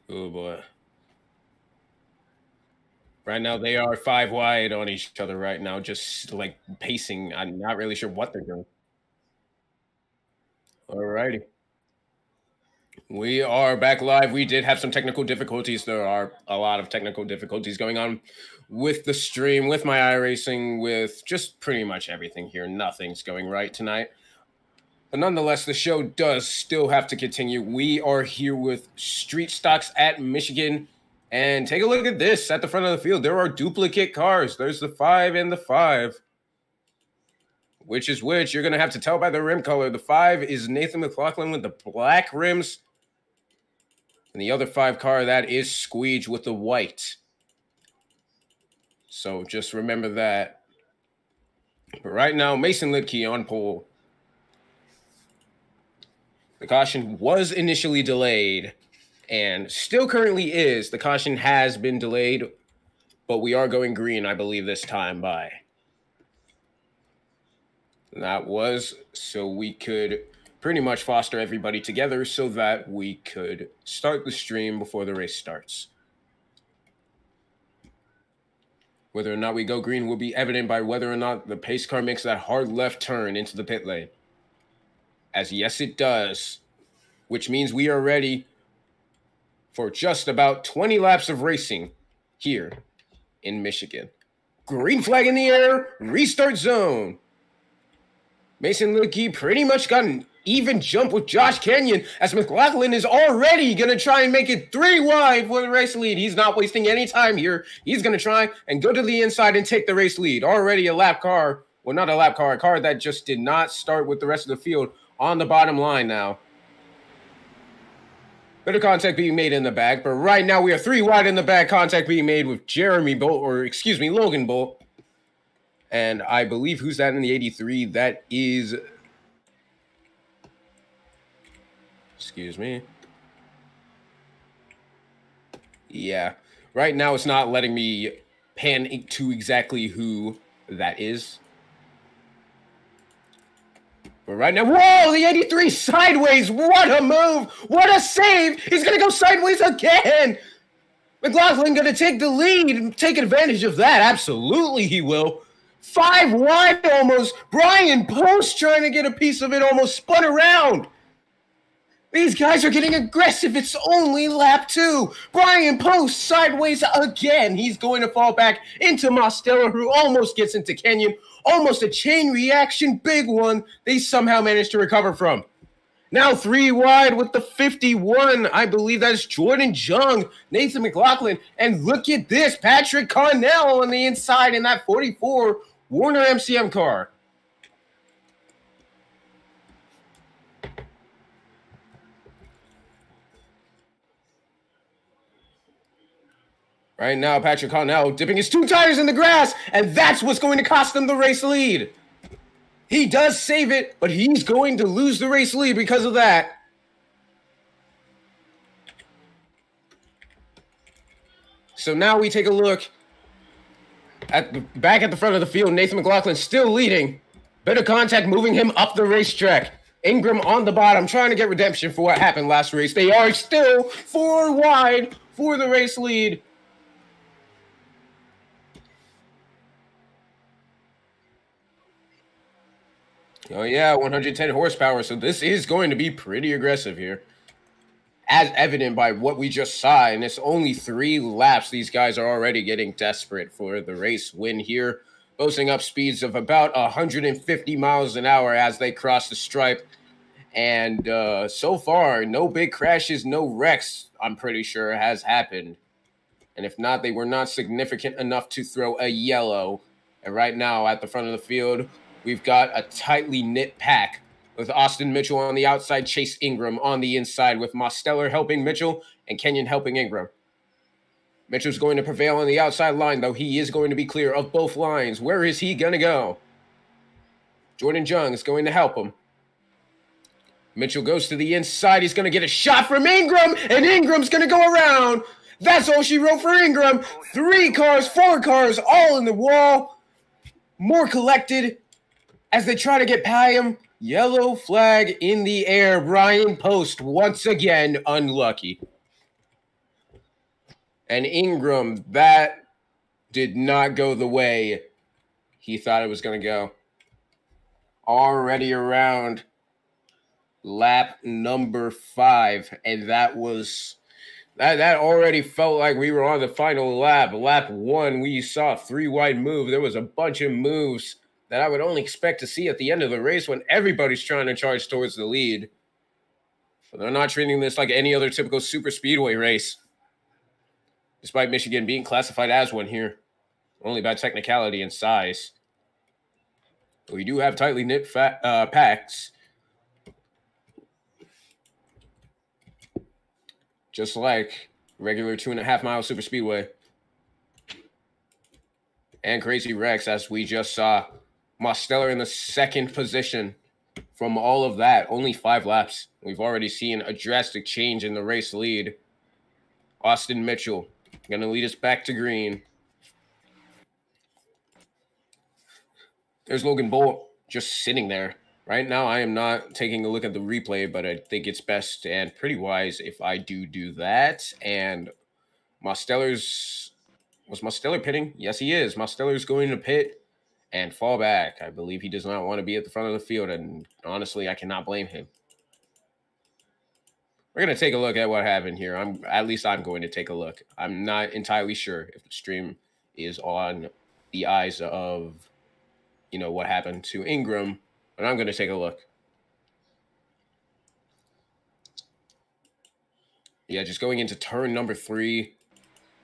Oh boy. Right now they are five wide on each other right now, just like pacing. I'm not really sure what they're doing. Alrighty. We are back live. We did have some technical difficulties. There are a lot of technical difficulties going on with the stream, with my iRacing, with just pretty much everything here. Nothing's going right tonight. But nonetheless, the show does still have to continue. We are here with Street Stocks at Michigan. And take a look at this at the front of the field. There are duplicate cars. There's the 5 and the 5. Which is which? You're going to have to tell by the rim color. The 5 is Nathan McLaughlin with the black rims. And the other 5 car, that is Squeege with the white. So just remember that. But right now, Mason Lidke on pole. The caution was initially delayed and still currently is. The caution has been delayed, but we are going green, I believe, this time by. And that was so we could pretty much foster everybody together so that we could start the stream before the race starts. Whether or not we go green will be evident by whether or not the pace car makes that hard left turn into the pit lane. As yes, it does, which means we are ready for just about 20 laps of racing here in Michigan. Green flag in the air, restart zone. Mason Lidke pretty much got an even jump with Josh Kenyon as McLaughlin is already going to try and make it 3 wide for the race lead. He's not wasting any time here. He's going to try and go to the inside and take the race lead. Already a lap car. Well, not a lap car, a car that just did not start with the rest of the field on the bottom line now. Bit of contact being made in the back, but right now we are 3 wide in the back. Contact being made with Logan Bolt. And I believe who's that in the 83? That is, excuse me. Yeah, right now it's not letting me pan to exactly who that is. But right now, whoa, the 83 sideways. What a move. What a save. He's going to go sideways again. McLaughlin going to take the lead and take advantage of that. Absolutely he will. 5 wide almost. Brian Post trying to get a piece of it, almost spun around. These guys are getting aggressive. It's only lap 2. Brian Post sideways again. He's going to fall back into Mosteller, who almost gets into Kenyon. Almost a chain reaction, big one. They somehow managed to recover from. Now 3 wide with the 51. I believe that's Jordan Jung, Nathan McLaughlin. And look at this, Patrick Carnell on the inside in that 44 Warner MCM car. Right now, Patrick Carnell dipping his 2 tires in the grass, and that's what's going to cost them the race lead. He does save it, but he's going to lose the race lead because of that. So now we take a look back at the front of the field. Nathan McLaughlin still leading. Bit of contact moving him up the racetrack. Ingram on the bottom trying to get redemption for what happened last race. They are still 4 wide for the race lead. Oh, yeah, 110 horsepower. So this is going to be pretty aggressive here. As evident by what we just saw. And it's only 3 laps. These guys are already getting desperate for the race win here. Boasting up speeds of about 150 miles an hour as they cross the stripe. And so far, no big crashes, no wrecks, I'm pretty sure, has happened. And if not, they were not significant enough to throw a yellow. And right now, at the front of the field, we've got a tightly knit pack with Austin Mitchell on the outside, Chase Ingram on the inside with Mosteller helping Mitchell and Kenyon helping Ingram. Mitchell's going to prevail on the outside line, though he is going to be clear of both lines. Where is he going to go? Jordan Jung is going to help him. Mitchell goes to the inside. He's going to get a shot from Ingram, and Ingram's going to go around. That's all she wrote for Ingram. 3 cars, 4 cars, all in the wall. More collected as they try to get by him. Yellow flag in the air. Brian Post once again unlucky. And Ingram, that did not go the way he thought it was going to go. Already around lap number 5, and that already felt like we were on the final lap. Lap 1, we saw a 3 wide move. There was a bunch of moves that I would only expect to see at the end of the race when everybody's trying to charge towards the lead. But they're not treating this like any other typical super speedway race, despite Michigan being classified as one here, only by technicality and size. We do have tightly knit packs, just like regular 2.5 mile super speedway. And Crazy Rex, as we just saw. Mosteller in the second position. From all of that, only 5 laps. We've already seen a drastic change in the race lead. Austin Mitchell going to lead us back to green. There's Logan Bolt just sitting there. Right now, I am not taking a look at the replay, but I think it's best and pretty wise if I do that. And was Mosteller pitting? Yes, he is. Mosteller's going to pit and fall back. I believe he does not want to be at the front of the field, and honestly, I cannot blame him. We're going to take a look at what happened here. I'm going to take a look. I'm not entirely sure if the stream is on the eyes of, what happened to Ingram, but I'm going to take a look. Yeah, just going into turn number 3,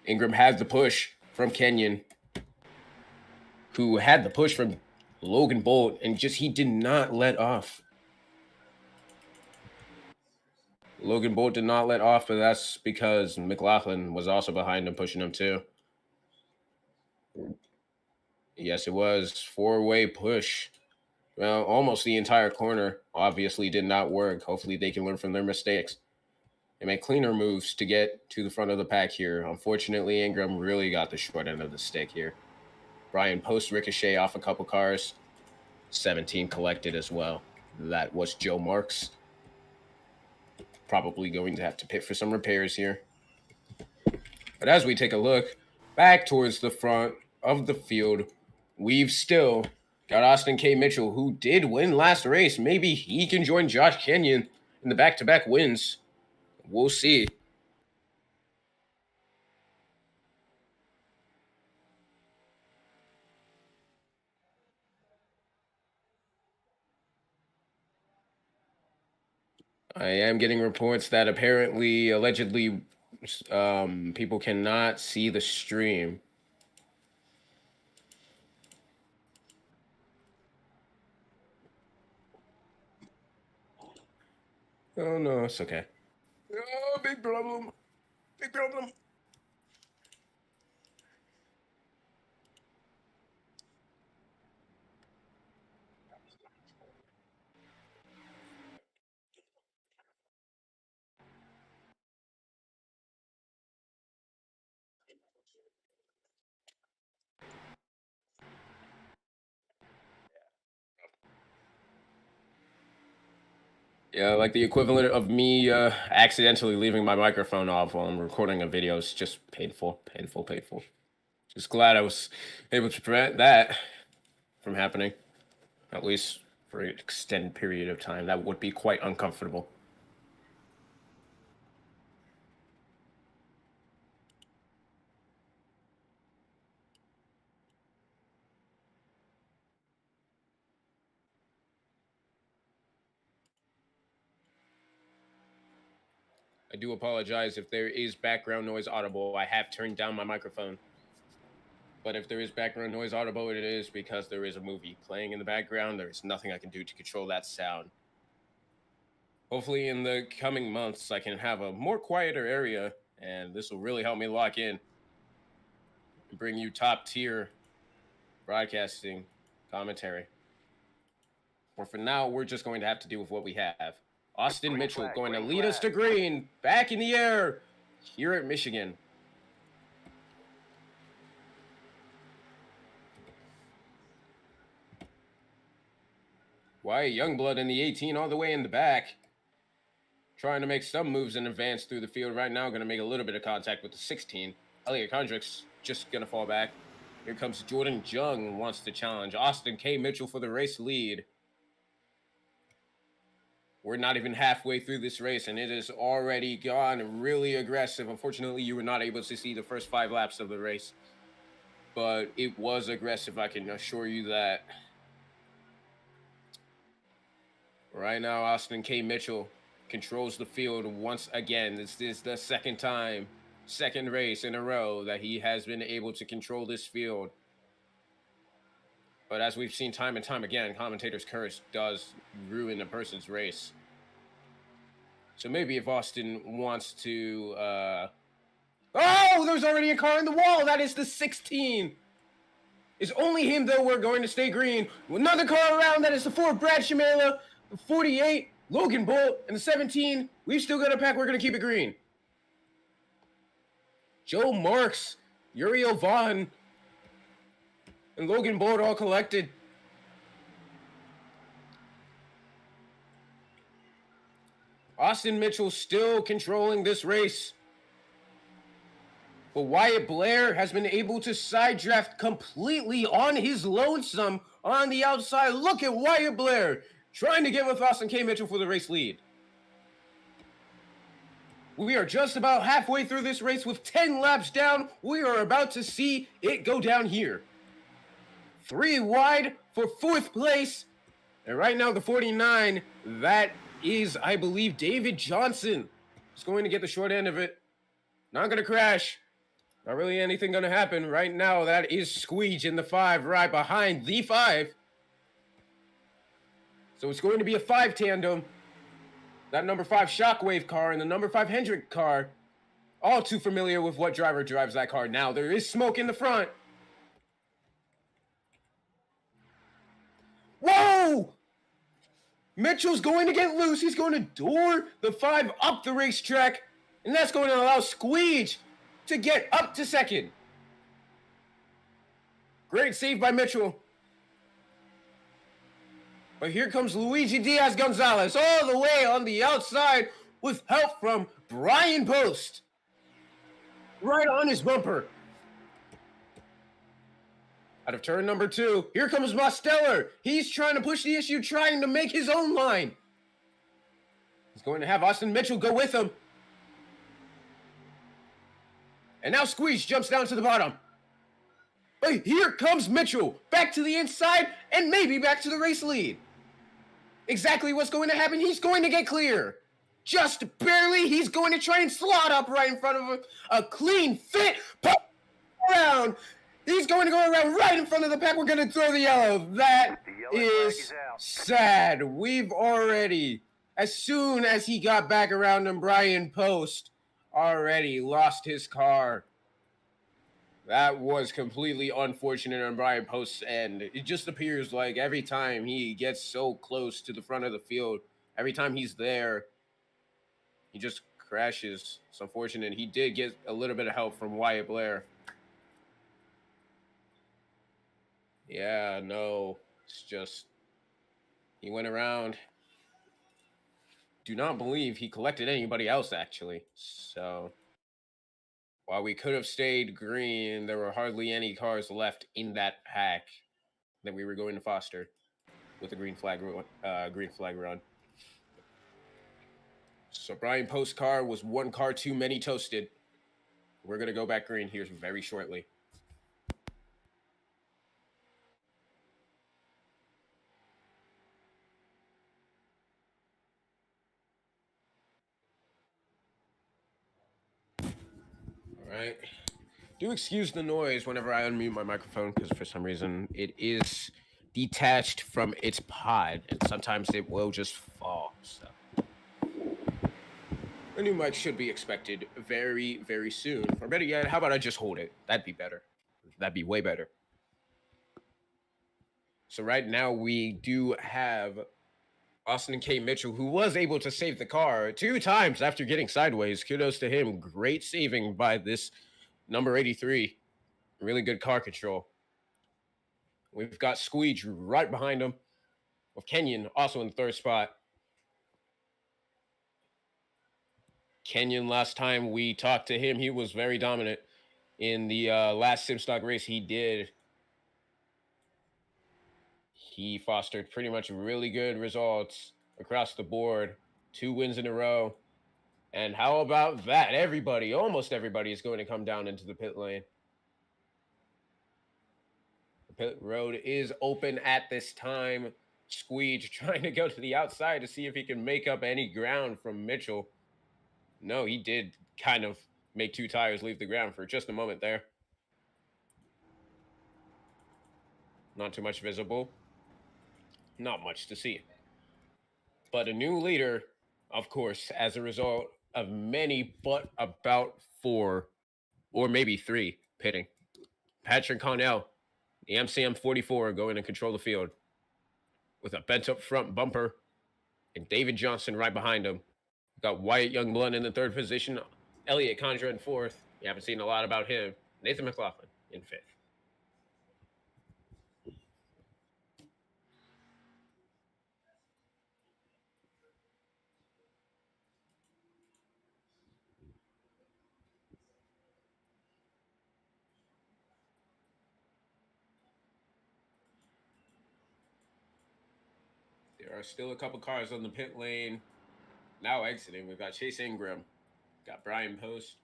Ingram had the push from Kenyon, who had the push from Logan Bolt, and he did not let off. Logan Bolt did not let off, but that's because McLaughlin was also behind him, pushing him too. Yes, it was 4-way push. Well, almost the entire corner obviously did not work. Hopefully they can learn from their mistakes and make cleaner moves to get to the front of the pack here. Unfortunately, Ingram really got the short end of the stick here. Brian Post ricochet off a couple cars. 17 collected as well. That was Joe Marks. Probably going to have to pit for some repairs here. But as we take a look back towards the front of the field, we've still got Austin K. Mitchell, who did win last race. Maybe he can join Josh Kenyon in the back-to-back wins. We'll see. I am getting reports that allegedly, people cannot see the stream. Oh, no, it's okay. Oh, big problem. Big problem. Yeah, like the equivalent of me accidentally leaving my microphone off while I'm recording a video is just painful. Just glad I was able to prevent that from happening, at least for an extended period of time. That would be quite uncomfortable. I do apologize if there is background noise audible. I have turned down my microphone. But if there is background noise audible, it is because there is a movie playing in the background. There is nothing I can do to control that sound. Hopefully in the coming months, I can have a more quieter area, and this will really help me lock in and bring you top tier broadcasting commentary. Or for now, we're just going to have to deal with what we have. Austin Mitchell going to lead us to green, back in the air here at Michigan. Wyatt Youngblood in the 18 all the way in the back. Trying to make some moves in advance through the field right now. Going to make a little bit of contact with the 16. Elliot Condrick's just going to fall back. Here comes Jordan Jung, wants to challenge Austin K. Mitchell for the race lead. We're not even halfway through this race, and it has already gone really aggressive. Unfortunately, you were not able to see the first 5 laps of the race, but it was aggressive, I can assure you that. Right now, Austin K. Mitchell controls the field once again. This is the second race in a row that he has been able to control this field. But as we've seen time and time again, commentator's curse does ruin a person's race. So maybe if Austin wants to... Oh, there's already a car in the wall! That is the 16! It's only him, though. We're going to stay green. Another car around. That is the 4 Brad Cmejla. The 48, Logan Bolt. And the 17, we've still got a pack. We're going to keep it green. Joe Marks, Uriel Vaughn, and Logan Bolt all collected. Austin Mitchell still controlling this race. But Wyatt Blair has been able to side draft completely on his lonesome on the outside. Look at Wyatt Blair trying to get with Austin K. Mitchell for the race lead. We are just about halfway through this race with 10 laps down. We are about to see it go down here. 3 wide for 4th place. And right now the 49, that is, I believe, David Johnson. He's going to get the short end of it. Not going to crash. Not really anything going to happen. Right now, that is Squeege in the 5 right behind the 5. So it's going to be a 5 tandem. That number 5 Shockwave car and the number 5 Hendrick car. All too familiar with what driver drives that car now. There is smoke in the front. Whoa! Mitchell's going to get loose. He's going to door the 5 up the racetrack. And that's going to allow Squeege to get up to 2nd. Great save by Mitchell. But here comes Luigi Diaz-Gonzalez all the way on the outside with help from Brian Post. Right on his bumper. Out of turn number 2, here comes Mosteller. He's trying to push the issue, trying to make his own line. He's going to have Austin Mitchell go with him. And now Squeeze jumps down to the bottom. But here comes Mitchell, back to the inside, and maybe back to the race lead. Exactly what's going to happen. He's going to get clear. Just barely. He's going to try and slot up right in front of him. A clean fit. Pop around. He's going to go around right in front of the pack. We're going to throw the yellow. That is sad. We've already, as soon as he got back around him, Brian Post already lost his car. That was completely unfortunate on Brian Post's end. It just appears like every time he gets so close to the front of the field, every time he's there, he just crashes. It's unfortunate. He did get a little bit of help from Wyatt Blair. Yeah, no, it's just, he went around. Do not believe he collected anybody else, actually. So while we could have stayed green, there were hardly any cars left in that pack that we were going to foster with a green flag run. So Brian Post's car was 1 car too many toasted. We're going to go back green here very shortly. All right. Do excuse the noise whenever I unmute my microphone because for some reason it is detached from its pod and sometimes it will just fall. So a new mic should be expected very, very soon. Or better yet, how about I just hold it? That'd be better. That'd be way better. So right now we do have Austin K. Mitchell, who was able to save the car 2 times after getting sideways. Kudos to him. Great saving by this number 83. Really good car control. We've got Squeege right behind him, with Kenyon also in the 3rd spot. Kenyon, last time we talked to him, he was very dominant. in the last Simstock race he fostered pretty much really good results across the board. 2 wins in a row. And how about that? Almost everybody is going to come down into the pit lane. The pit road is open at this time. Squeege trying to go to the outside to see if he can make up any ground from Mitchell. No, he did kind of make 2 tires leave the ground for just a moment there. Not too much visible. Not much to see. But a new leader, of course, as a result of many but about 4 or maybe 3 pitting. Patrick Connell, the MCM 44, going to control the field with a bent up front bumper and David Johnson right behind him. We've got Wyatt Youngblood in the 3rd position, Elliot Condra in 4th. You haven't seen a lot about him. Nathan McLaughlin in 5th. There are still a couple cars on the pit lane. Now exiting, we've got Chase Ingram, got Brian Post,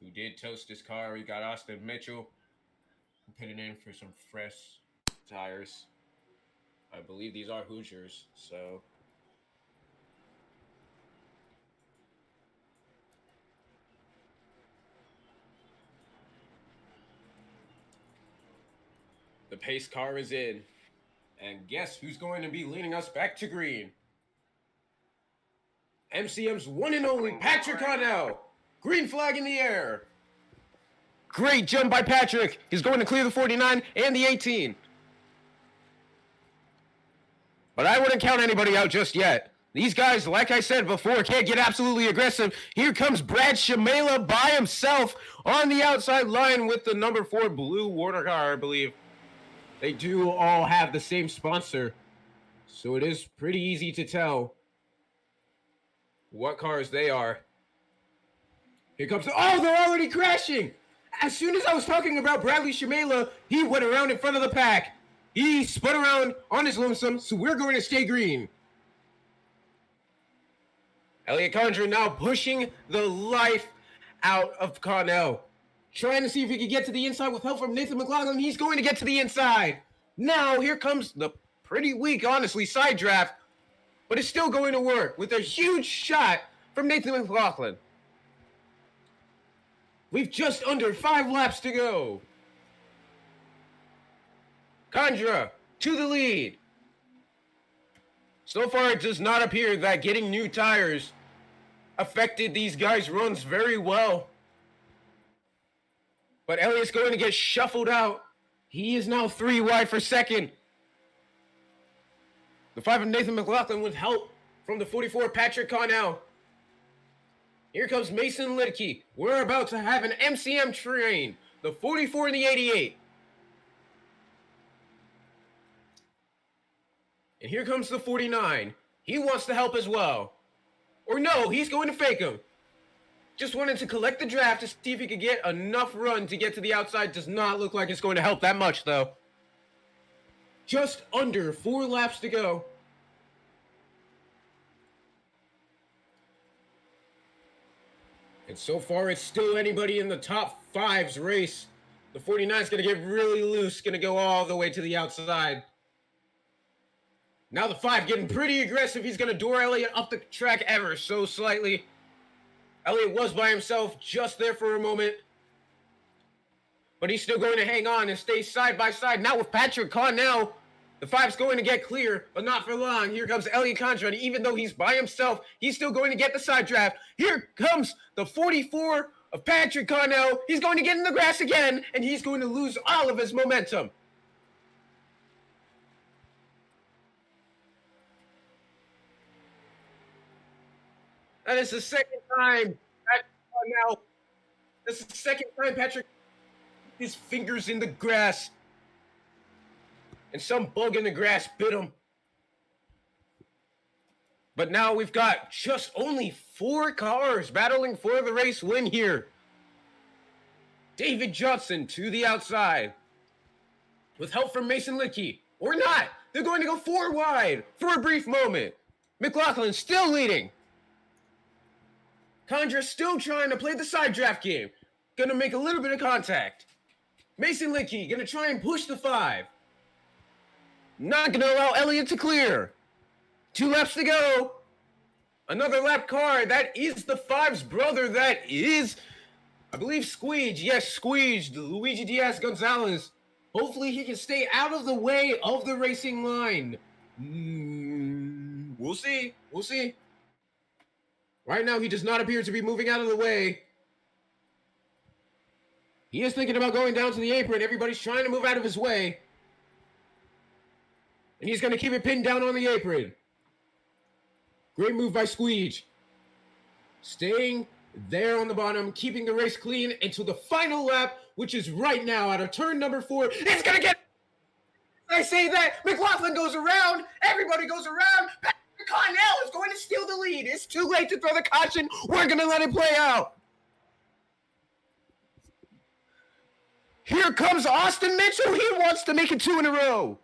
who did toast his car. We got Austin Mitchell pitting in for some fresh tires. I believe these are Hoosiers, so the pace car is in. And guess who's going to be leading us back to green? MCM's one and only Patrick Connell. Green flag in the air. Great jump by Patrick. He's going to clear the 49 and the 18. But I wouldn't count anybody out just yet. These guys, like I said before, can't get absolutely aggressive. Here comes Brad Cmejla by himself on the outside line with the number 4 blue Warner car, I believe. They do all have the same sponsor, so it is pretty easy to tell what cars they are. Here comes oh, they're already crashing! As soon as I was talking about Bradley Cmejla, he went around in front of the pack. He spun around on his lonesome, so we're going to stay green. Elliot Condra now pushing the life out of Connell. Trying to see if he can get to the inside with help from Nathan McLaughlin. He's going to get to the inside. Now, here comes the pretty weak, honestly, side draft. But it's still going to work with a huge shot from Nathan McLaughlin. We've just under 5 laps to go. Condra to the lead. So far, it does not appear that getting new tires affected these guys' runs very well. But Elliot's going to get shuffled out. He is now 3 wide for second. The 5 of Nathan McLaughlin with help from the 44 Patrick Connell. Here comes Mason Lidke. We're about to have an MCM train. The 44 and the 88. And here comes the 49. He wants to help as well. Or no, he's going to fake him. Just wanted to collect the draft to see if he could get enough run to get to the outside. Does not look like it's going to help that much, though. Just under 4 laps to go. And so far, it's still anybody in the top 5's race. The 49 is going to get really loose, going to go all the way to the outside. Now the 5 getting pretty aggressive. He's going to door Elliott up the track ever so slightly. Elliott was by himself just there for a moment. But he's still going to hang on and stay side by side. Now with Patrick Connell, the 5's going to get clear, but not for long. Here comes Elliot Condra, and even though he's by himself, he's still going to get the side draft. Here comes the 44 of Patrick Connell. He's going to get in the grass again, and he's going to lose all of his momentum. That is the second time Patrick Connell. This is the second time Patrick his fingers in the grass. And some bug in the grass bit him. But now we've got just only 4 cars battling for the race win here. David Johnson to the outside. With help from Mason Lickey. Or not. They're going to go 4 wide for a brief moment. McLaughlin still leading. Condra still trying to play the side draft game. Gonna make a little bit of contact. Mason Lickey gonna try and push the 5. Not gonna allow Elliott to clear. 2 laps to go. Another lap car. That is the 5's brother. That is, I believe, Squeege. Yes, Squeege, Luigi Diaz Gonzalez. Hopefully he can stay out of the way of the racing line. We'll see. We'll see. Right now, he does not appear to be moving out of the way. He is thinking about going down to the apron. Everybody's trying to move out of his way. And he's going to keep it pinned down on the apron. Great move by Squeege. Staying there on the bottom, keeping the race clean until the final lap, which is right now out of turn number 4. It's going to get... I say that. McLaughlin goes around. Everybody goes around. Connell is going to steal the lead. It's too late to throw the caution. We're going to let it play out. Here comes Austin Mitchell. He wants to make it 2 in a row.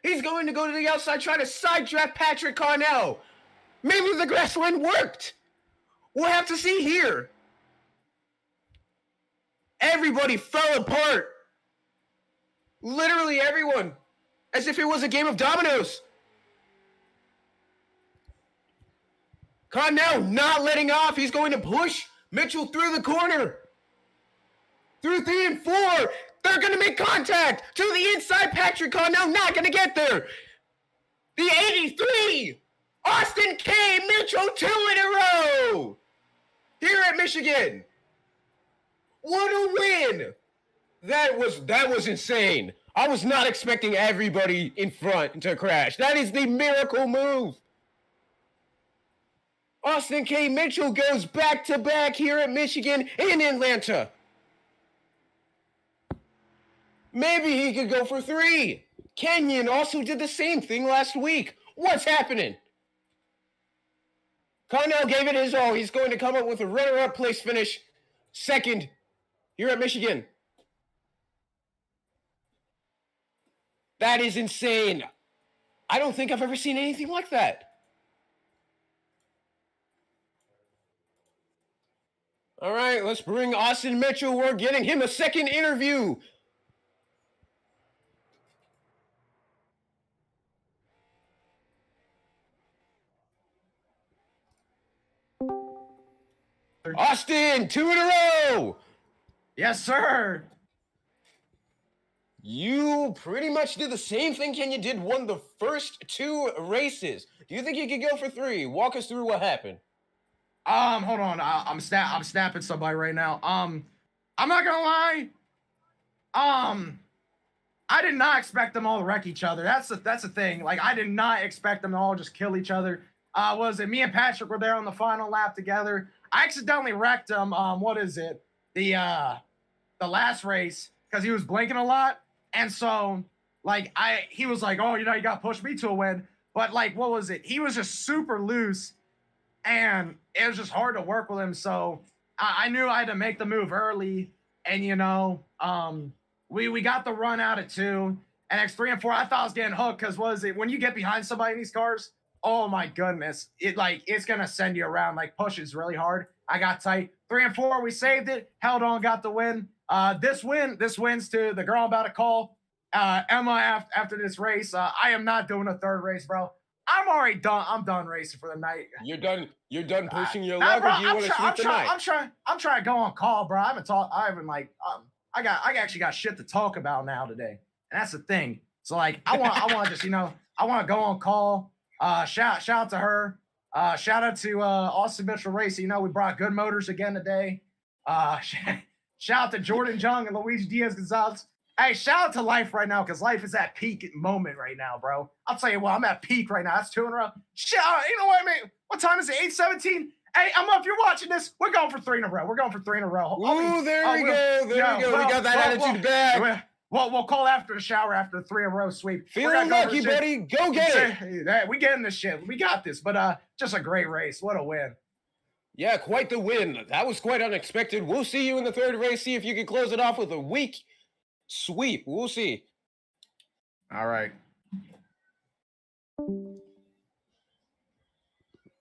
He's going to go to the outside, trying to side draft Patrick Connell. Maybe the grassland worked. We'll have to see here. Everybody fell apart. Literally everyone. As if it was a game of dominoes. Connell not letting off. He's going to push Mitchell through the corner. Through 3 and 4. They're going to make contact. To the inside, Patrick Connell not going to get there. The 83. Austin K. Mitchell 2 in a row. Here at Michigan. What a win. That was insane. I was not expecting everybody in front to crash. That is the miracle move. Austin K. Mitchell goes back-to-back here at Michigan and Atlanta. Maybe he could go for 3. Kenyon also did the same thing last week. What's happening? Connell gave it his all. He's going to come up with a runner-up place finish. 2nd here at Michigan. That is insane. I don't think I've ever seen anything like that. All right, let's bring Austin Mitchell. We're getting him a 2nd interview. Austin, 2 in a row. Yes, sir. You pretty much did the same thing Kenya did, won the first 2 races. Do you think you could go for 3? Walk us through what happened. Hold on. I'm snapping somebody right now. I'm not gonna lie. I did not expect them all to wreck each other. That's the thing. Like, I did not expect them to all just kill each other. Was it me and Patrick were there on the final lap together? I accidentally wrecked him. What is it? The last race, because he was blinking a lot, and so like he was like, oh, you got to push me to a win. But like, what was it? He was just super loose, and it was just hard to work with him. So I knew I had to make the move early, and we got the run out at 2, and X3 and 4. I thought I was getting hooked because what is it? When you get behind somebody in these cars, oh my goodness, it's gonna send you around. Like, pushes really hard. I got tight. 3 and 4, we saved it, held on, got the win. This wins to the girl I'm about to call, Emma. After this race, I am not doing a 3rd race, bro. I'm already done. I'm done racing for the night. You're done pushing your luck, or do you want to sleep tonight? I'm trying to go on call, bro. I I actually got shit to talk about now today, and that's the thing. So like, I want to just I want to go on call. Shout out to her. Shout out to Austin Mitchell Racing. We brought good motors again today. Shout out to Jordan Jung and Luigi Diaz Gonzalez. Hey, shout out to life right now, because life is at peak moment right now, bro. I'll tell you what, I'm at peak right now. That's 2 in a row. Shout out, you know what I mean? What time is it? 8:17. Hey, if you're watching this, we're going for 3 in a row. We're going for 3 in a row. Ooh, there we go. We got that attitude back. We'll call after the shower after the 3 in a row sweep. Feeling lucky, buddy. Go get it. We getting this shit. We got this. But just a great race. What a win. Yeah, quite the win. That was quite unexpected. We'll see you in the third race. See if you can close it off with a weak sweep. We'll see. All right.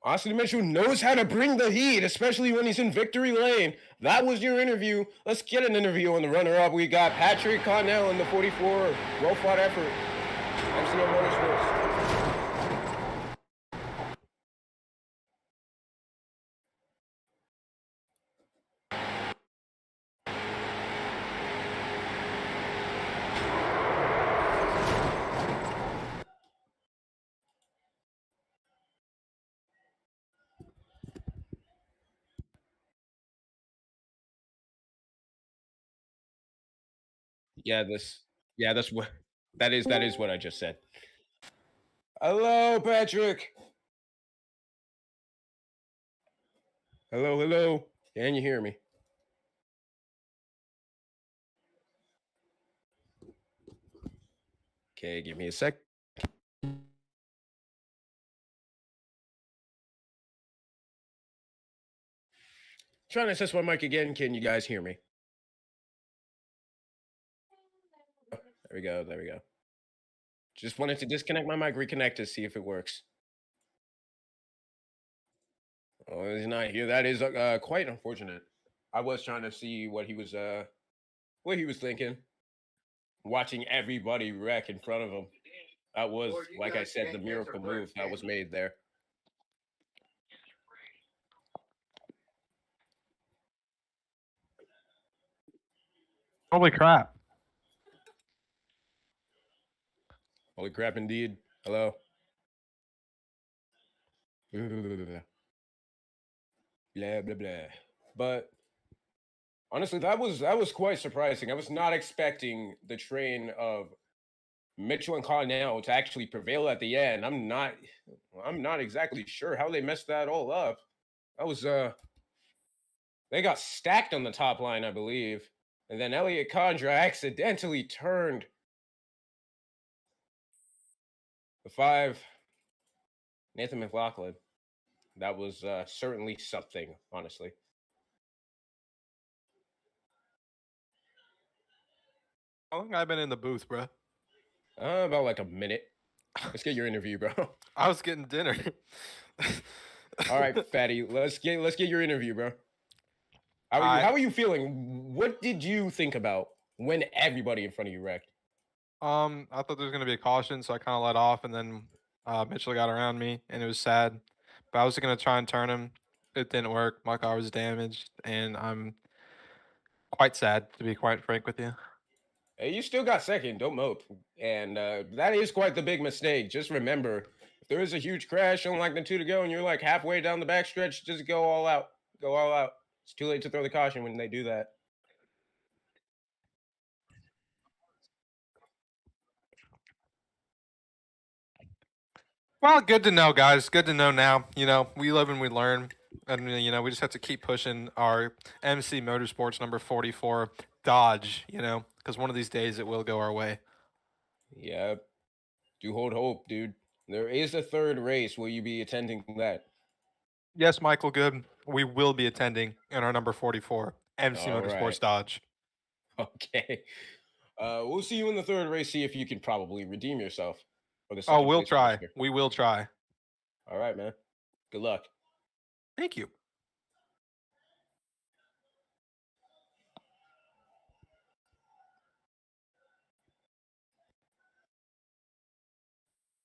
Austin Mitchell knows how to bring the heat, especially when he's in victory lane. That was your interview. Let's get an interview on the runner-up. We got Patrick Connell in the 44. Well-fought effort. MCM Motorsports. That's what that is what I just said. Hello, Patrick. Hello. Can you hear me? Okay, give me a sec. Trying to test my mic again. Can you guys hear me? There we go. Just wanted to disconnect my mic, reconnect to see if it works. Oh, he's not here. That is quite unfortunate. I was trying to see what he was thinking. Watching everybody wreck in front of him. That was, like I said, the miracle move that was made there. Holy crap. Holy crap, indeed. Hello. Blah, blah, blah. But honestly, that was quite surprising. I was not expecting the train of Mitchell and Connell to actually prevail at the end. I'm not exactly sure how they messed that all up. That was they got stacked on the top line, I believe. And then Elliot Condra accidentally turned the 5. Nathan McLaughlin. That was certainly something, honestly. How long have I been in the booth, bro? About like a minute. Let's get your interview, bro. I was getting dinner. All right, fatty. Let's get your interview, bro. How are you feeling? What did you think about when everybody in front of you wrecked? I thought there was gonna be a caution, so I kind of let off, and then Mitchell got around me, and it was sad. But I was gonna try and turn him. It didn't work. My car was damaged, and I'm quite sad, to be quite frank with you. Hey, you still got second. Don't mope. And that is quite the big mistake. Just remember, if there is a huge crash on like the 2 to go, and you're like halfway down the backstretch, just go all out. Go all out. It's too late to throw the caution when they do that. Well, good to know, guys. Good to know now. We live and we learn. And, we just have to keep pushing our MC Motorsports number 44 Dodge, because one of these days it will go our way. Yeah. Do hold hope, dude. There is a third race. Will you be attending that? Yes, Michael Good. We will be attending in our number 44 MC All Motorsports right. Dodge. Okay. We'll see you in the third race. See if you can probably redeem yourself for the Oh, second we'll place try. roster. We will try. All right, man. Good luck. Thank you.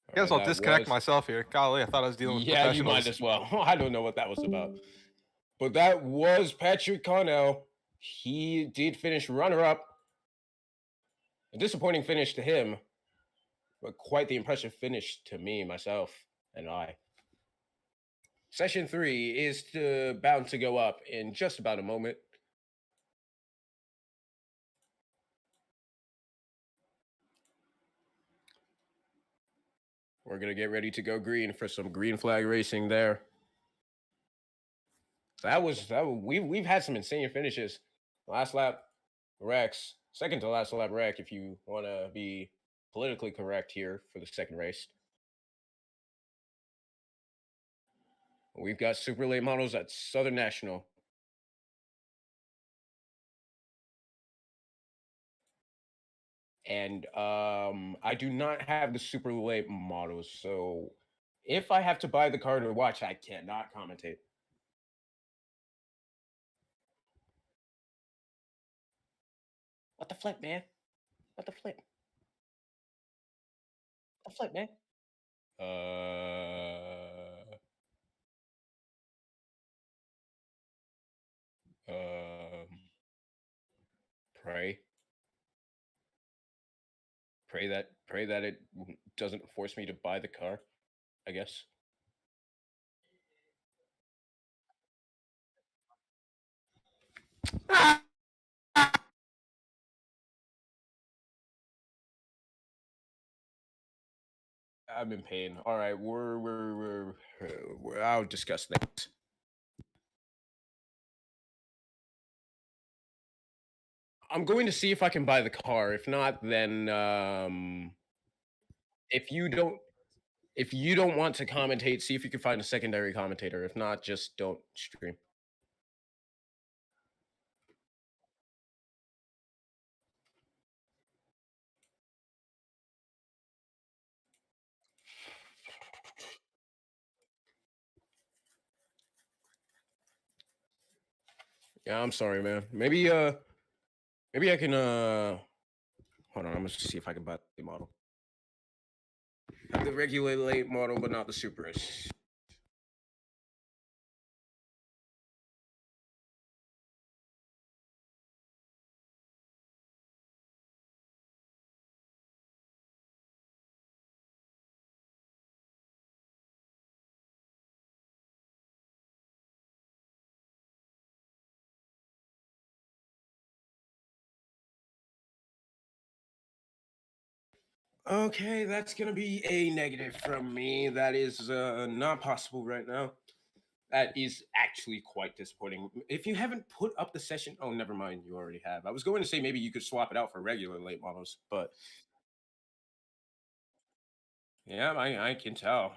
I guess I'll disconnect myself here. Golly, I thought I was dealing with professionals. Yeah, you might as well. I don't know what that was about. But that was Patrick Connell. He did finish runner-up. A disappointing finish to him, but quite the impressive finish to me, myself, and I. Session 3 is bound to go up in just about a moment. We're going to get ready to go green for some green flag racing there. We've had some insane finishes. Last lap, Rex. Second to last lap, wreck, if you want to be politically correct here for the second race. We've got super late models at Southern National. And I do not have the super late models, so if I have to buy the card or watch, I cannot commentate. What the flip, man? What the flip? What the flip, man? Um, pray, pray that it doesn't force me to buy the car. I guess. I'm in pain. All right, I'll discuss that. I'm going to see if I can buy the car. If not, then if you don't if you don't want to commentate, see if you can find a secondary commentator. If not, just don't stream. Yeah, I'm sorry, man. Maybe I can hold on, I'm gonna see if I can buy the model. Have the regular late model, but not the super S. Okay, that's gonna be a negative from me. That is not possible right now. That is actually quite disappointing. If you haven't put up the session, oh, never mind, you already have. I was going to say maybe you could swap it out for regular late models, but yeah, I can tell.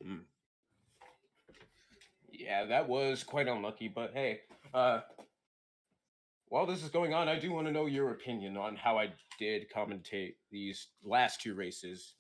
Hmm. Yeah, that was quite unlucky, but hey, while this is going on, I do want to know your opinion on how I did commentate these last two races.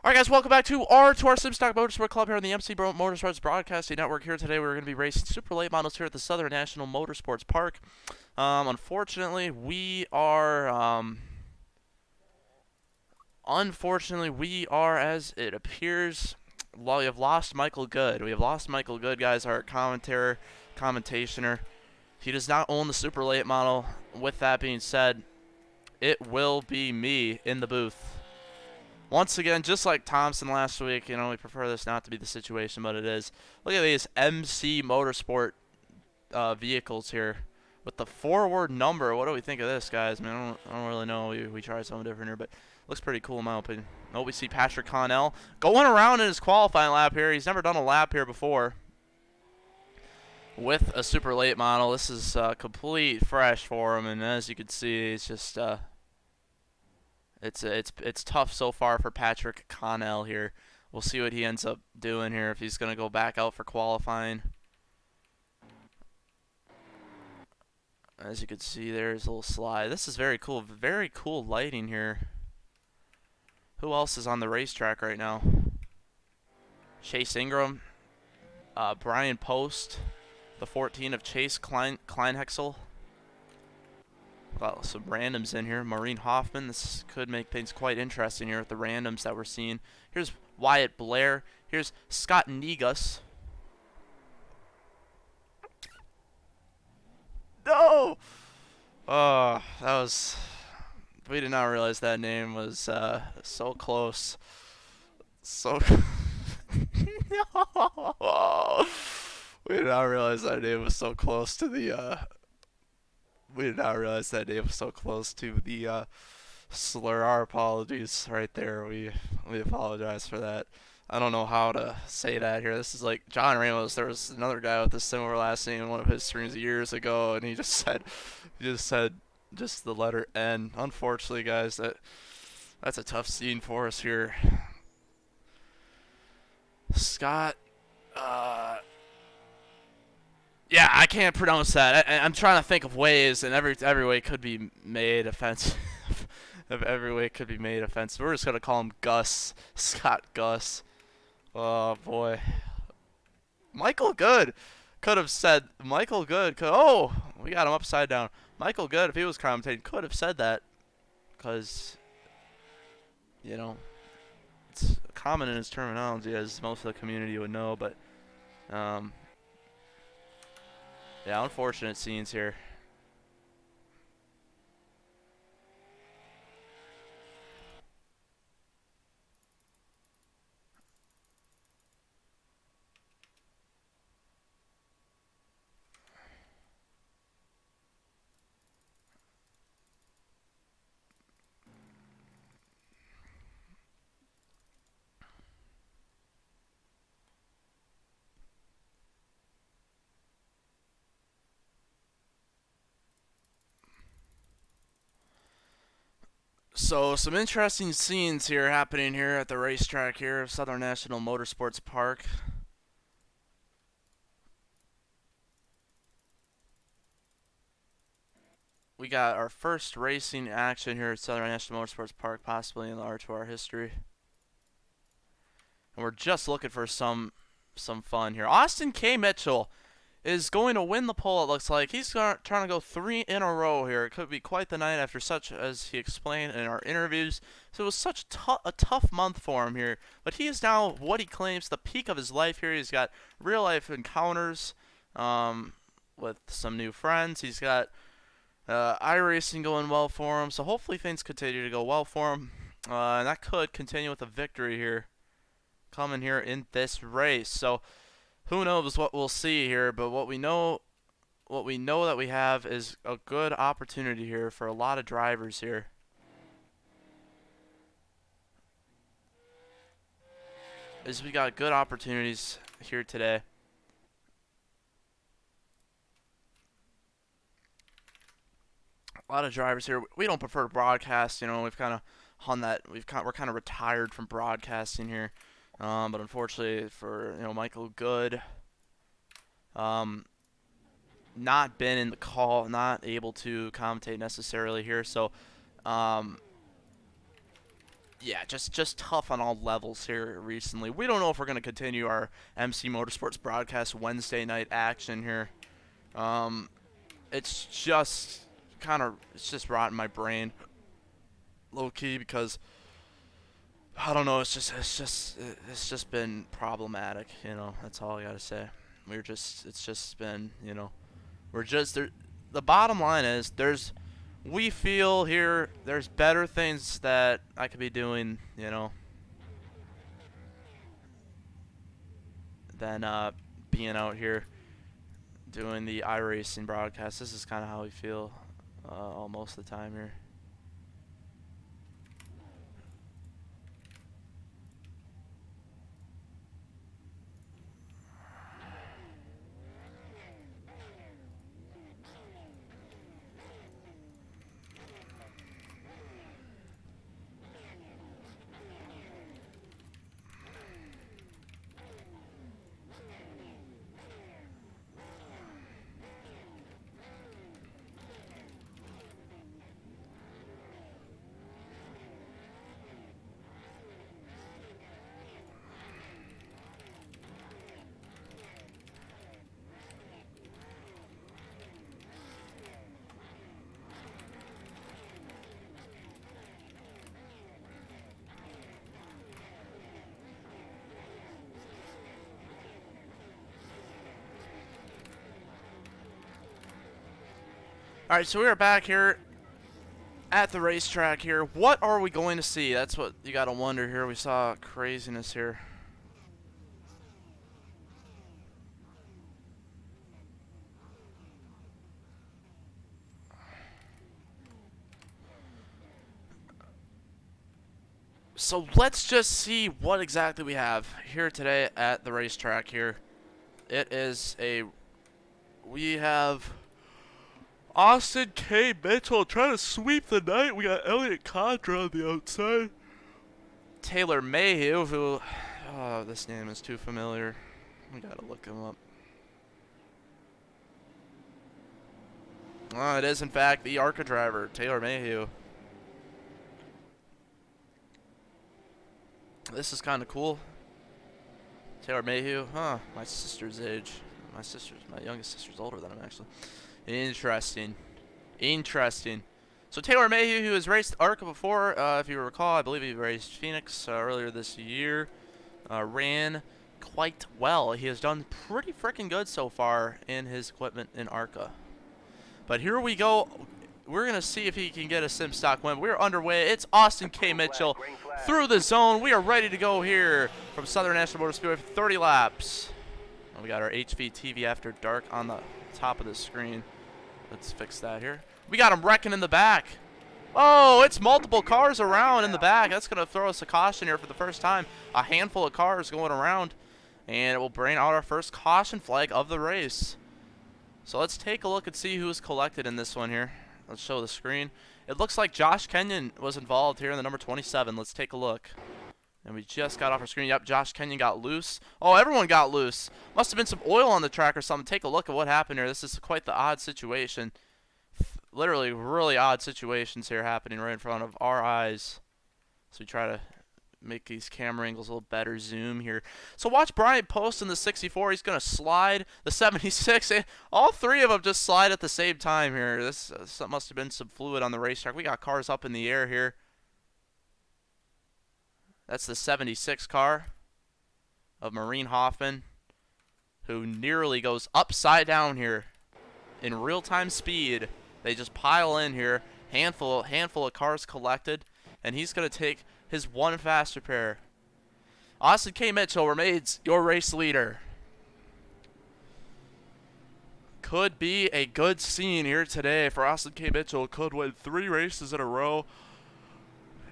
All right, guys, welcome back to our Simstock Motorsport Club here on the MC Motorsports Broadcasting Network. Here today, we're going to be racing super late models here at the Southern National Motorsports Park. Unfortunately, we are as it appears, we have lost Michael Good. We have lost Michael Good, guys, our commentator. He does not own the super late model. With that being said, it will be me in the booth. Once again, just like Thompson last week, we prefer this not to be the situation, but it is. Look at these MC Motorsport vehicles here with the forward number. What do we think of this, guys? I mean, I don't really know. We tried something different here, but looks pretty cool in my opinion. Oh, we see Patrick Connell going around in his qualifying lap here. He's never done a lap here before with a super late model. This is complete fresh for him, and as you can see, it's just it's tough so far for Patrick Connell here. We'll see what he ends up doing here, if he's going to go back out for qualifying. As you can see, there's a little slide. This is very cool lighting here. Who else is on the racetrack right now? Chase Ingram, Brian Post, the 14 of Chase Kleinhexel. Got some randoms in here. Maureen Hoffman. This could make things quite interesting here with the randoms that we're seeing. Here's Wyatt Blair. Here's Scott Negus. No! Oh, that was... We did not realize that name was so close. So... No! We did not realize that name was so close to the... We did not realize that name was so close to the slur. Our apologies right there. We apologize for that. I don't know how to say that here. This is like John Ramos. There was another guy with a similar last name in one of his streams years ago, and he just said just the letter N. Unfortunately, guys, that's a tough scene for us here. Scott, yeah, I can't pronounce that. I'm trying to think of ways, and every way could be made offensive. Every way could be made offensive. We're just gonna call him Gus. Scott Gus. Oh boy. Michael Good could have said. Michael Good could. Oh, we got him upside down. Michael Good, if he was commentating, could have said that, because it's common in his terminology, as most of the community would know. But yeah, unfortunate scenes here. So some interesting scenes here happening here at the racetrack here of Southern National Motorsports Park. We got our first racing action here at Southern National Motorsports Park, possibly in the R2R history. And we're just looking for some fun here. Austin K. Mitchell is going to win the pole, it looks like. He's trying to go 3 in a row here. It could be quite the night after such, as he explained in our interviews. So it was such a tough month for him here. But he is now, what he claims, the peak of his life here. He's got real-life encounters with some new friends. He's got iRacing going well for him. So hopefully things continue to go well for him. And that could continue with a victory here coming here in this race. So who knows what we'll see here, but what we know that we have is a good opportunity here for a lot of drivers here. As we got good opportunities here today. A lot of drivers here. We don't prefer to broadcast, we've kind of on that. We're kind of retired from broadcasting here. But unfortunately for Michael Good, not been in the call, not able to commentate necessarily here. So yeah, just tough on all levels here recently. We don't know if we're gonna continue our MC Motorsports broadcast Wednesday night action here. It's just it's just rotting my brain, low key, because I don't know. It's just been problematic. You know, that's all I gotta say. It's just been, you know, we're just there. The bottom line is we feel here there's better things that I could be doing, you know, than being out here doing the iRacing broadcast. This is kind of how we feel most of the time here. Alright, so we are back here at the racetrack here. What are we going to see? That's what you gotta wonder here. We saw craziness here. So let's just see what exactly we have here today at the racetrack here. We have Austin K. Mitchell trying to sweep the night. We got Elliot Condra on the outside. Taylor Mayhew, who, oh, this name is too familiar. We gotta look him up. Oh, it is in fact the ARCA driver, Taylor Mayhew. This is kind of cool. Taylor Mayhew, huh? My sister's age. My youngest sister's older than him, actually. Interesting. So Taylor Mayhew, who has raced ARCA before, if you recall, I believe he raced Phoenix earlier this year, ran quite well. He has done pretty freaking good so far in his equipment in ARCA. But here we go. We're going to see if he can get a sim stock win. We're underway. It's Austin K. Mitchell through the zone. We are ready to go here from Southern National Motor Speedway for 30 laps. And we got our HVTV After Dark on the top of the screen. Let's fix that here. We got him wrecking in the back. Oh, it's multiple cars around in the back. That's going to throw us a caution here for the first time. A handful of cars going around. And it will bring out our first caution flag of the race. So let's take a look and see who's collected in this one here. Let's show the screen. It looks like Josh Kenyon was involved here in the number 27. Let's take a look. And we just got off our screen. Yep, Josh Kenyon got loose. Oh, everyone got loose. Must have been some oil on the track or something. Take a look at what happened here. This is quite the odd situation. Literally, really odd situations here happening right in front of our eyes. So we try to make these camera angles a little better zoom here. So watch Brian Post in the 64. He's going to slide the 76. All three of them just slide at the same time here. This must have been some fluid on the racetrack. We got cars up in the air here. That's the 76 car of Maureen Hoffman, who nearly goes upside down here in real-time speed. They just pile in here. Handful of cars collected, and he's going to take his one faster pair. Austin K. Mitchell remains your race leader. Could be a good scene here today for Austin K. Mitchell. Could win 3 races in a row.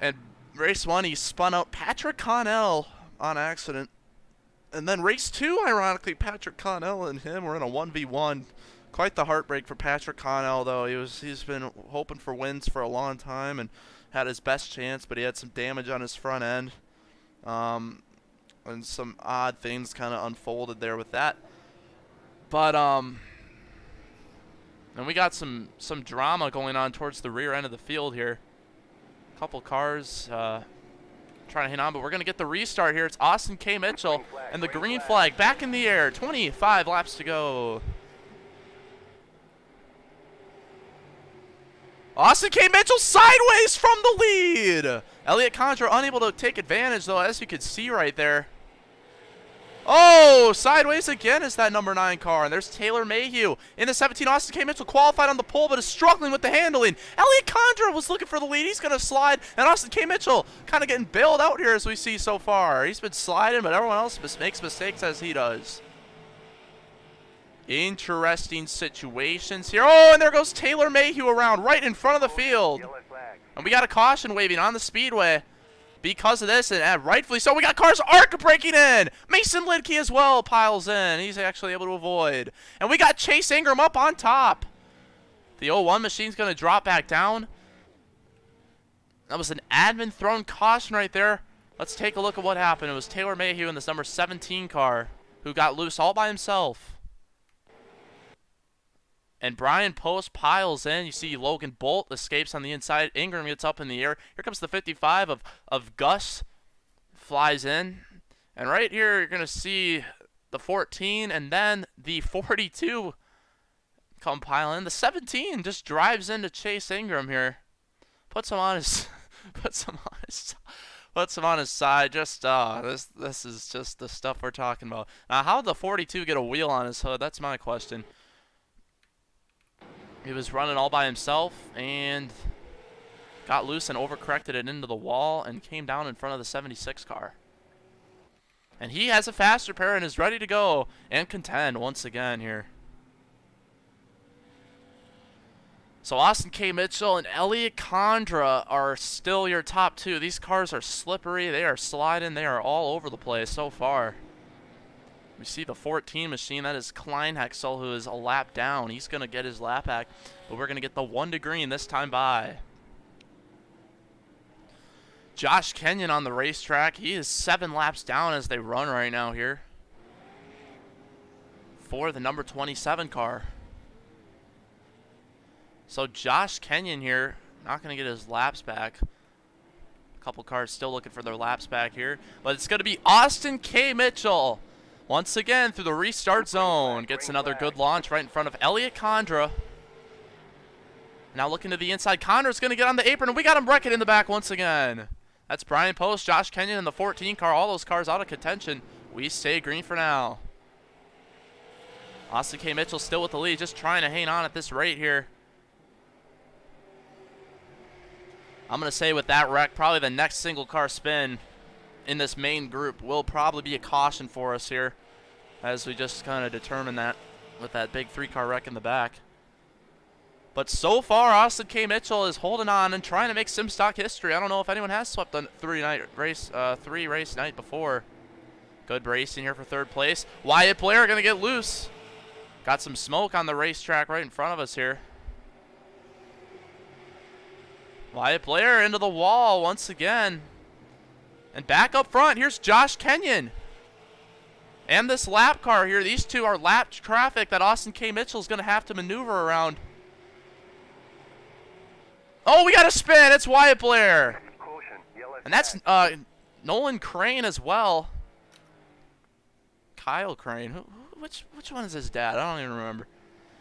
And race 1, he spun out Patrick Connell on accident. And then race 2, ironically, Patrick Connell and him were in a 1v1. Quite the heartbreak for Patrick Connell, though. He's been hoping for wins for a long time and had his best chance, but he had some damage on his front end. And some odd things kind of unfolded there with that. But, and we got some drama going on towards the rear end of the field here. A couple cars trying to hang on, but we're going to get the restart here. It's Austin K. Mitchell and the green flag back in the air. 25 laps to go. Austin K. Mitchell sideways from the lead. Elliott Condra unable to take advantage, though, as you can see right there. Oh, sideways again is that number 9 car. And there's Taylor Mayhew in the 17. Austin K. Mitchell qualified on the pole, but is struggling with the handling. Elliott Condra was looking for the lead. He's going to slide. And Austin K. Mitchell kind of getting bailed out here as we see so far. He's been sliding, but everyone else makes mistakes as he does. Interesting situations here. Oh, and there goes Taylor Mayhew around right in front of the field. And we got a caution waving on the speedway because of this, and rightfully so. We got cars arc breaking in. Mason Lidke as well piles in. He's actually able to avoid. And we got Chase Ingram up on top. The 01 machine's going to drop back down. That was an admin thrown caution right there. Let's take a look at what happened. It was Taylor Mayhew in this number 17 car who got loose all by himself. And Brian Post piles in. You see Logan Bolt escapes on the inside. Ingram gets up in the air. Here comes the 55 of Gus. Flies in. And right here, you're going to see the 14 and then the 42 come pile in. The 17 just drives into Chase Ingram here. Puts him on his puts him on his side. Just this is just the stuff we're talking about. Now, how did the 42 get a wheel on his hood? That's my question. He was running all by himself and got loose and overcorrected it into the wall and came down in front of the 76 car. And he has a faster pair and is ready to go and contend once again here. So Austin K. Mitchell and Elliott Condra are still your top 2. These cars are slippery. They are sliding. They are all over the place so far. We see the 14 machine. That is Klein Hexel, who is a lap down. He's going to get his lap back, but we're going to get the 1 to green this time by. Josh Kenyon on the racetrack. He is 7 laps down as they run right now here for the number 27 car. So Josh Kenyon here, not going to get his laps back. A couple cars still looking for their laps back here, but it's going to be Austin K. Mitchell. Once again, through the restart zone, gets another good launch right in front of Elliott Condra. Now looking to the inside. Condra's going to get on the apron, and we got him wrecking in the back once again. That's Brian Post, Josh Kenyon, and the 14 car. All those cars out of contention. We stay green for now. Austin K. Mitchell still with the lead, just trying to hang on at this rate here. I'm going to say with that wreck, probably the next single car spin in this main group will probably be a caution for us here, as we just kind of determine that with that big 3-car wreck in the back. But so far, Austin K. Mitchell is holding on and trying to make sim stock history. I don't know if anyone has swept a 3-race night before. Good racing here for 3rd place. Wyatt Blair going to get loose. Got some smoke on the racetrack right in front of us here. Wyatt Blair into the wall once again. And back up front, here's Josh Kenyon. And this lap car here. These two are lap traffic that Austin K. Mitchell is going to have to maneuver around. Oh, we got a spin. It's Wyatt Blair. And that's Nolan Crane as well. Kyle Crane. Which one is his dad? I don't even remember.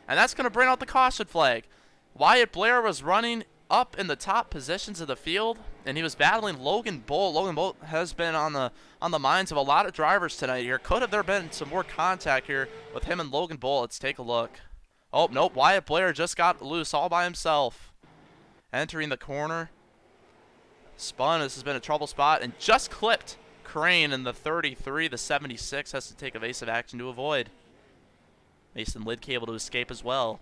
And that's going to bring out the caution flag. Wyatt Blair was running up in the top positions of the field, and he was battling Logan Bolt. Logan Bolt has been on the minds of a lot of drivers tonight here. Could have there been some more contact here with him and Logan Bolt? Let's take a look. Oh, nope. Wyatt Blair just got loose all by himself. Entering the corner. Spun. This has been a trouble spot and just clipped Crane in the 33. The 76 has to take evasive action to avoid. Mason Lidke able to escape as well.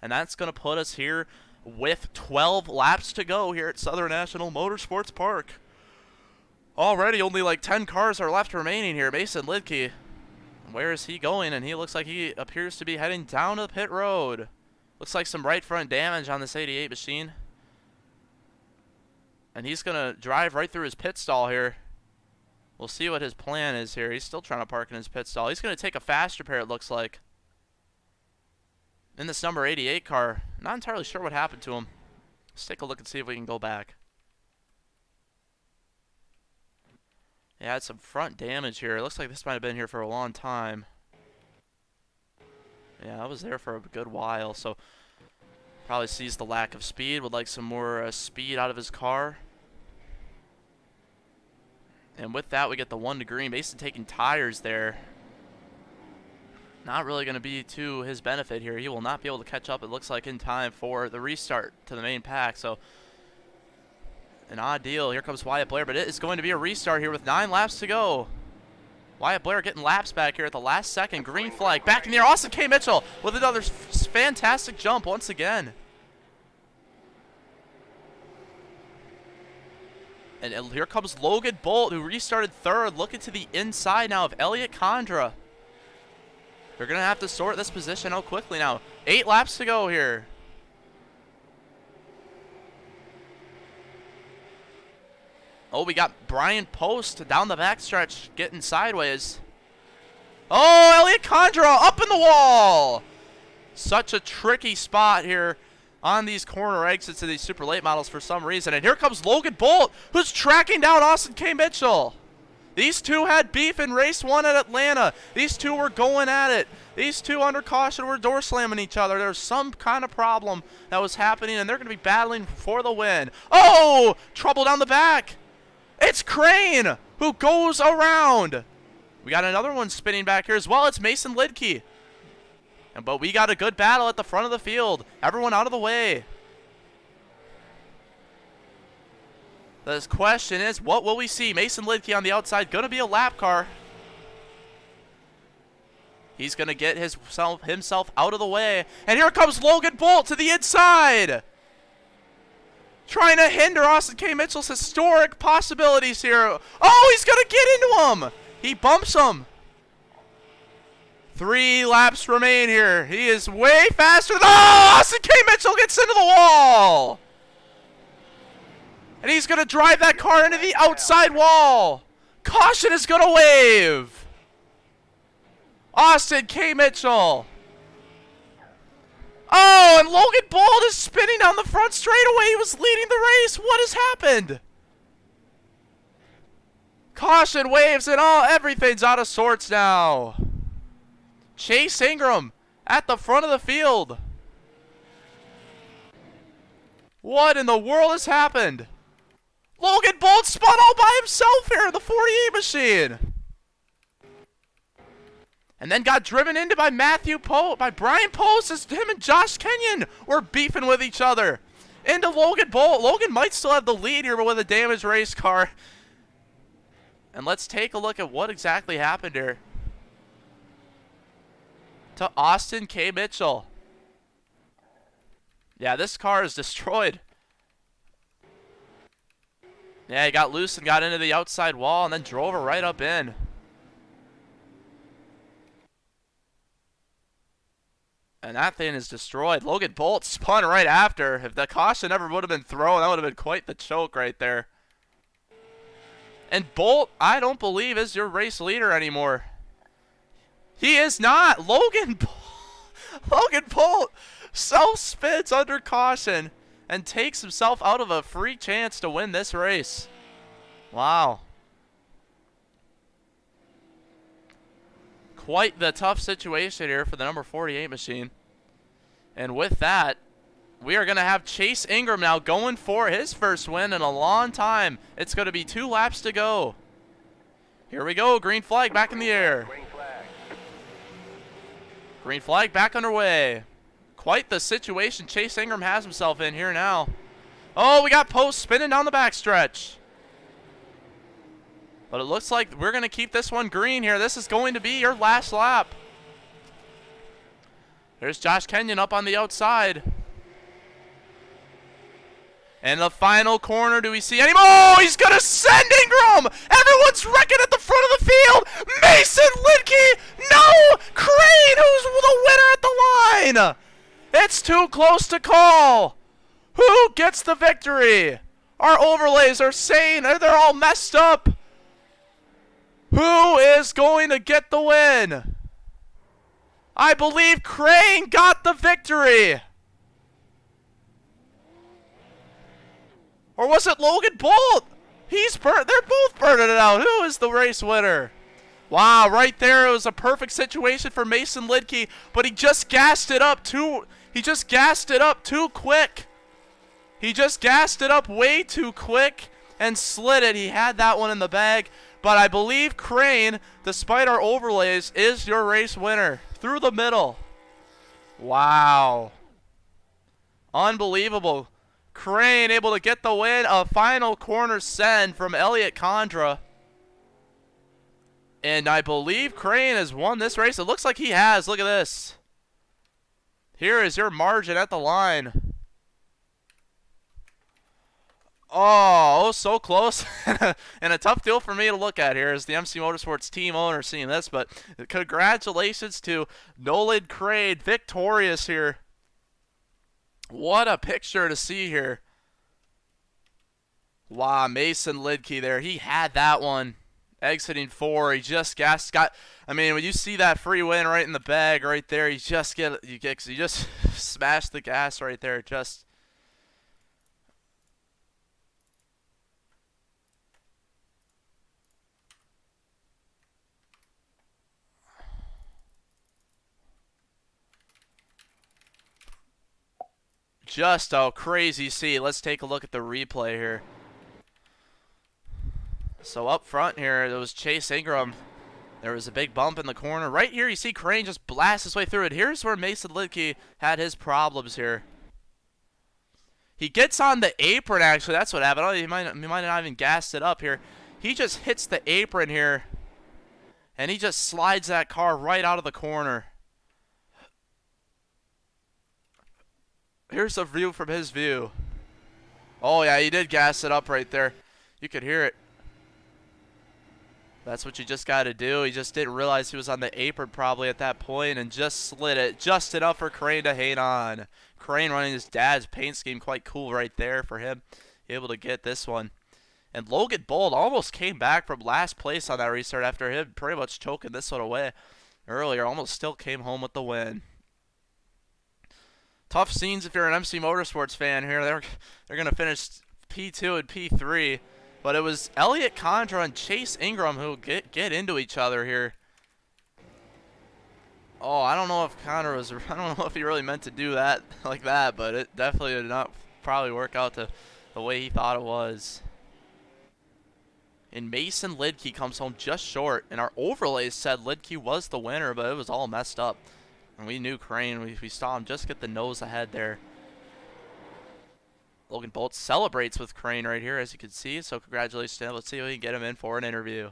And that's going to put us here with 12 laps to go here at Southern National Motorsports Park. Already only like 10 cars are left remaining here. Mason Lidke, where is he going? And he looks like he appears to be heading down to the pit road. Looks like some right front damage on this 88 machine. And he's going to drive right through his pit stall here. We'll see what his plan is here. He's still trying to park in his pit stall. He's going to take a faster pair, it looks like. In this number 88 car. Not entirely sure what happened to him. Let's take a look and see if we can go back. He had some front damage here. It looks like this might have been here for a long time. Yeah, I was there for a good while, so probably sees the lack of speed, would like some more speed out of his car. And with that, we get the 1 to green. Mason taking tires there. Not really going to be to his benefit here. He will not be able to catch up, it looks like, in time for the restart to the main pack. So, an odd deal. Here comes Wyatt Blair, but it is going to be a restart here with 9 laps to go. Wyatt Blair getting laps back here at the last second. Green flag. Back in the air. Austin K. Mitchell with another fantastic jump once again. And here comes Logan Bolt, who restarted 3rd, looking to the inside now of Elliot Condra. They're going to have to sort this position out quickly now. 8 laps to go here. Oh, we got Brian Post down the backstretch getting sideways. Oh, Elliot Condra up in the wall. Such a tricky spot here on these corner exits of these super late models for some reason. And here comes Logan Bolt, who's tracking down Austin K. Mitchell. These two had beef in race 1 at Atlanta. These two were going at it. These two under caution were door slamming each other. There was some kind of problem that was happening, and they're going to be battling for the win. Oh, trouble down the back. It's Crane who goes around. We got another one spinning back here as well. It's Mason Lidke. But we got a good battle at the front of the field. Everyone out of the way. The question is, what will we see? Mason Lidke on the outside, going to be a lap car. He's going to get himself out of the way. And here comes Logan Bolt to the inside. Trying to hinder Austin K. Mitchell's historic possibilities here. Oh, he's going to get into him. He bumps him. 3 laps remain here. He is way faster than... Oh, Austin K. Mitchell gets into the wall. And he's going to drive that car into the outside wall. Caution is going to wave. Austin K. Mitchell. Oh, and Logan Bolt is spinning down the front straightaway. He was leading the race. What has happened? Caution waves and everything's out of sorts now. Chase Ingram at the front of the field. What in the world has happened? Logan Bolt spun all by himself here in the 48 machine. And then got driven into by Brian Post as him and Josh Kenyon were beefing with each other. Into Logan Bolt. Logan might still have the lead here, but with a damaged race car. And let's take a look at what exactly happened here. To Austin K. Mitchell. Yeah, this car is destroyed. Yeah, he got loose and got into the outside wall and then drove her right up in. And that thing is destroyed. Logan Bolt spun right after. If the caution ever would have been thrown, that would have been quite the choke right there. And Bolt, I don't believe, is your race leader anymore. He is not. Logan Bolt self-spins under caution and takes himself out of a free chance to win this race. Wow. Quite the tough situation here for the number 48 machine. And with that, we are going to have Chase Ingram now going for his first win in a long time. It's going to be 2 laps to go. Here we go. Green flag back in the air. Green flag back underway. Quite the situation Chase Ingram has himself in here now. Oh, we got Post spinning down the backstretch. But it looks like we're going to keep this one green here. This is going to be your last lap. There's Josh Kenyon up on the outside. And the final corner, do we see any more? Oh, he's going to send Ingram! Everyone's wrecking at the front of the field! Mason Lidke! No! Crane, who's the winner at the line! It's too close to call! Who gets the victory? Our overlays are saying they're all messed up. Who is going to get the win? I believe Crane got the victory. Or was it Logan Bolt? They're both burning it out. Who is the race winner? Wow, right there, it was a perfect situation for Mason Lidke, but he just gassed it up too. He just gassed it up too quick. He just gassed it up way too quick and slid it. He had that one in the bag, but I believe Crane, despite our overlays, is your race winner through the middle. Wow. Unbelievable. Crane able to get the win. A final corner send from Elliot Condra. And I believe Crane has won this race. It looks like he has. Look at this. Here is your margin at the line. Oh, so close. And a tough deal for me to look at here as the MC Motorsports team owner seeing this. But congratulations to Nolan Crane, victorious here. What a picture to see here. Wow, Mason Lidke there. He had that one. Exiting 4, he just I mean, when you see that free win right in the bag right there, you just smash the gas right there. Just a crazy see. Let's take a look at the replay here. So up front here, there was Chase Ingram. There was a big bump in the corner. Right here, you see Crane just blast his way through it. Here's where Mason Lidke had his problems here. He gets on the apron, actually. That's what happened. Oh, he might not even gassed it up here. He just hits the apron here. And he just slides that car right out of the corner. Here's a view from his view. Oh, yeah, he did gas it up right there. You could hear it. That's what you just got to do. He just didn't realize he was on the apron probably at that point and just slid it just enough for Crane to hang on. Crane running his dad's paint scheme, quite cool right there for him. Able to get this one. And Logan Bold almost came back from last place on that restart after him pretty much choking this one away earlier. Almost still came home with the win. Tough scenes if you're an MC Motorsports fan here. They're going to finish P2 and P3. But it was Elliot Condra and Chase Ingram who get into each other here. Oh, I don't know if Condra was... I don't know if he really meant to do that like that, but it definitely did not probably work out the way he thought it was. And Mason Lidke comes home just short. And our overlays said Lidke was the winner, but it was all messed up. And we knew Crane. We saw him just get the nose ahead there. Logan Bolt celebrates with Crane right here, as you can see. So congratulations to him. Let's see if we can get him in for an interview.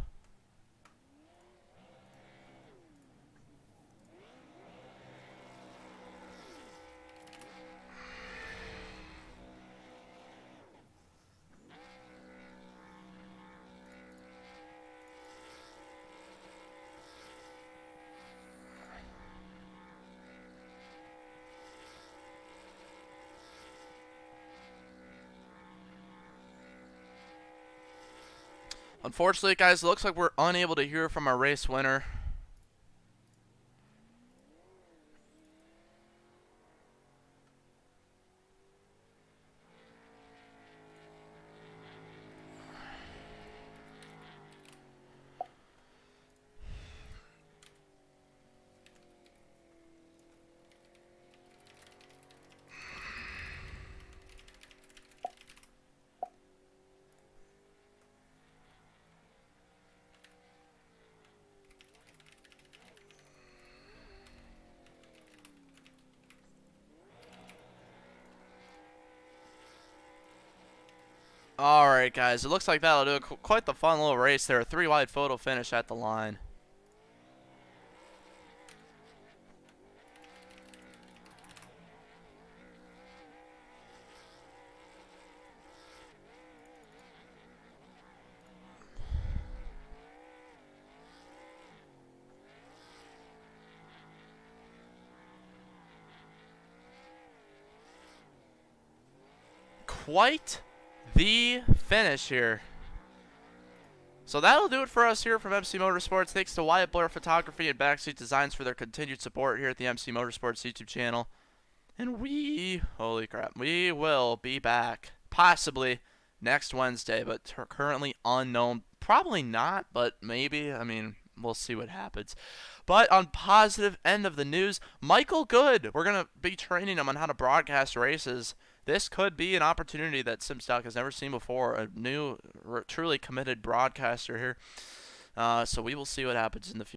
Unfortunately, guys, it looks like we're unable to hear from our race winner. Alright, guys, it looks like that'll do quite the fun little race there. A 3-wide photo finish at the line. Quite the finish here. So that'll do it for us here from MC Motorsports. Thanks to Wyatt Blair Photography and Backseat Designs for their continued support here at the MC Motorsports YouTube channel. And holy crap, we will be back possibly next Wednesday, but currently unknown. Probably not, but maybe. I mean, we'll see what happens. But on positive end of the news, Michael Good. We're going to be training him on how to broadcast races. This could be an opportunity that SimStock has never seen before. A new, truly committed broadcaster here. So we will see what happens in the future.